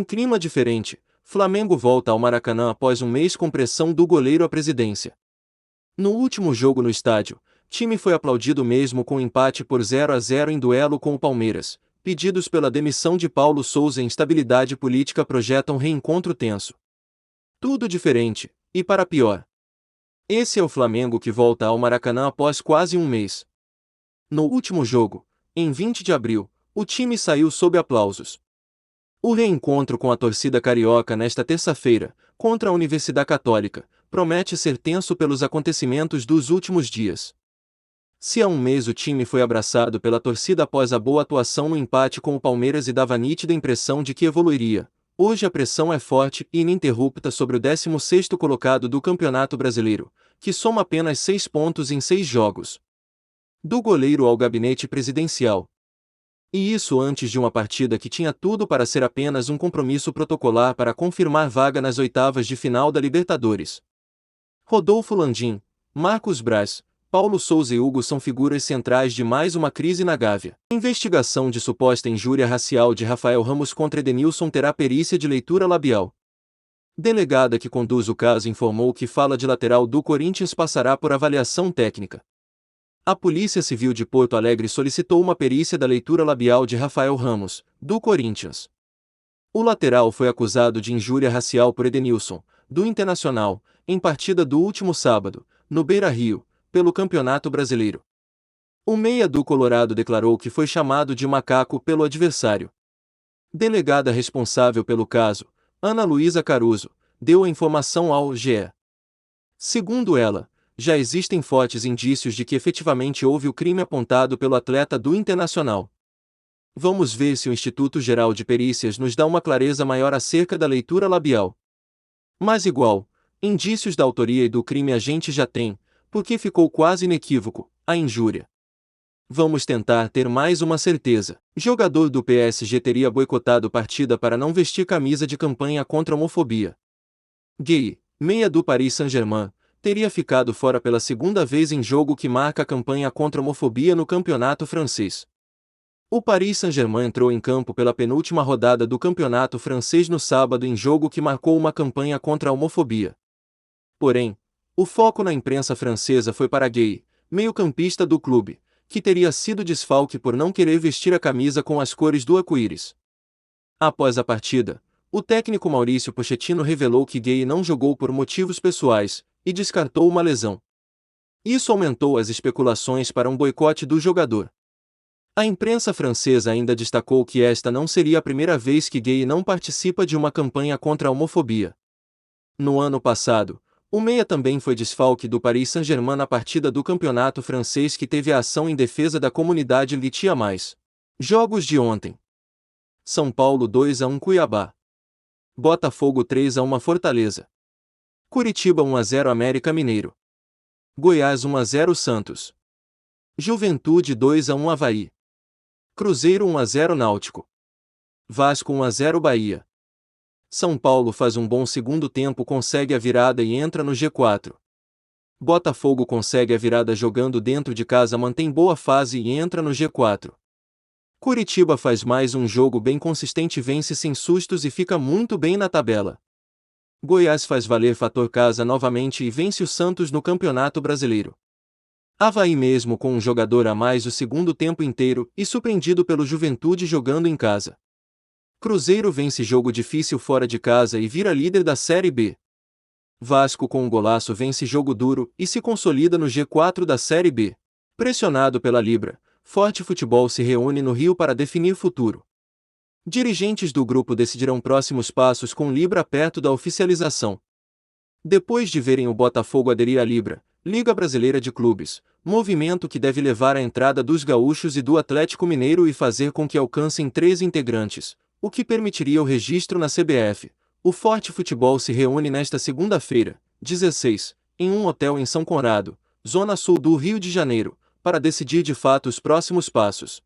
Em clima diferente, Flamengo volta ao Maracanã após um mês com pressão do goleiro à presidência. No último jogo no estádio, time foi aplaudido mesmo com empate por 0-0 em duelo com o Palmeiras. Pedidos pela demissão de Paulo Sousa e instabilidade política projetam reencontro tenso. Tudo diferente, e para pior. Esse é o Flamengo que volta ao Maracanã após quase um mês. No último jogo, em 20 de abril, o time saiu sob aplausos. O reencontro com a torcida carioca nesta terça-feira, contra a Universidade Católica, promete ser tenso pelos acontecimentos dos últimos dias. Se há um mês o time foi abraçado pela torcida após a boa atuação no empate com o Palmeiras e dava nítida impressão de que evoluiria, hoje a pressão é forte e ininterrupta sobre o 16º colocado do Campeonato Brasileiro, que soma apenas 6 pontos em 6 jogos. Do goleiro ao gabinete presidencial. E isso antes de uma partida que tinha tudo para ser apenas um compromisso protocolar para confirmar vaga nas oitavas de final da Libertadores. Rodolfo Landim, Marcos Braz, Paulo Sousa e Hugo são figuras centrais de mais uma crise na Gávea. A investigação de suposta injúria racial de Rafael Ramos contra Edenilson terá perícia de leitura labial. Delegada que conduz o caso informou que fala de lateral do Corinthians passará por avaliação técnica. A Polícia Civil de Porto Alegre solicitou uma perícia da leitura labial de Rafael Ramos, do Corinthians. O lateral foi acusado de injúria racial por Edenilson, do Internacional, em partida do último sábado, no Beira-Rio, pelo Campeonato Brasileiro. O meia do Colorado declarou que foi chamado de macaco pelo adversário. Delegada responsável pelo caso, Ana Luísa Caruso, deu a informação ao GE. Segundo ela, já existem fortes indícios de que efetivamente houve o crime apontado pelo atleta do Internacional. Vamos ver se o Instituto Geral de Perícias nos dá uma clareza maior acerca da leitura labial. Mas igual, indícios da autoria e do crime a gente já tem, porque ficou quase inequívoco, a injúria. Vamos tentar ter mais uma certeza. Jogador do PSG teria boicotado partida para não vestir camisa de campanha contra a homofobia. Gay, meia do Paris Saint-Germain, teria ficado fora pela segunda vez em jogo que marca a campanha contra a homofobia no campeonato francês. O Paris Saint-Germain entrou em campo pela penúltima rodada do campeonato francês no sábado em jogo que marcou uma campanha contra a homofobia. Porém, o foco na imprensa francesa foi para Gay, meio-campista do clube, que teria sido desfalque por não querer vestir a camisa com as cores do arco-íris. Após a partida, o técnico Maurício Pochettino revelou que Gay não jogou por motivos pessoais, e descartou uma lesão. Isso aumentou as especulações para um boicote do jogador. A imprensa francesa ainda destacou que esta não seria a primeira vez que Gay não participa de uma campanha contra a homofobia. No ano passado, o meia também foi desfalque do Paris Saint-Germain na partida do campeonato francês que teve a ação em defesa da comunidade LGBTQIA+. Jogos de ontem. São Paulo 2-1 Cuiabá. Botafogo 3-1 Fortaleza. Curitiba 1-0 América Mineiro. Goiás 1-0 Santos. Juventude 2-1 Avaí. Cruzeiro 1-0 Náutico. Vasco 1-0 Bahia. São Paulo faz um bom segundo tempo, consegue a virada e entra no G4. Botafogo consegue a virada jogando dentro de casa, mantém boa fase e entra no G4. Curitiba faz mais um jogo bem consistente, vence sem sustos e fica muito bem na tabela. Goiás faz valer fator casa novamente e vence o Santos no Campeonato Brasileiro. Avaí mesmo com um jogador a mais o segundo tempo inteiro e surpreendido pelo Juventude jogando em casa. Cruzeiro vence jogo difícil fora de casa e vira líder da Série B. Vasco com um golaço vence jogo duro e se consolida no G4 da Série B. Pressionado pela Libra, Forte Futebol se reúne no Rio para definir futuro. Dirigentes do grupo decidirão próximos passos com Libra perto da oficialização. Depois de verem o Botafogo aderir à Libra, Liga Brasileira de Clubes, movimento que deve levar à entrada dos gaúchos e do Atlético Mineiro e fazer com que alcancem 3 integrantes, o que permitiria o registro na CBF. O Forte Futebol se reúne nesta segunda-feira, 16, em um hotel em São Conrado, zona sul do Rio de Janeiro, para decidir de fato os próximos passos.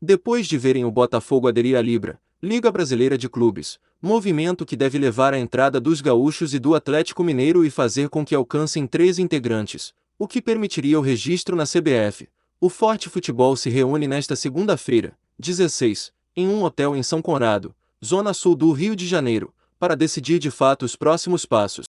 Depois de verem o Botafogo aderir à Libra, Liga Brasileira de Clubes, movimento que deve levar à entrada dos gaúchos e do Atlético Mineiro e fazer com que alcancem 3 integrantes, o que permitiria o registro na CBF, o Forte Futebol se reúne nesta segunda-feira, 16, em um hotel em São Conrado, zona sul do Rio de Janeiro, para decidir de fato os próximos passos.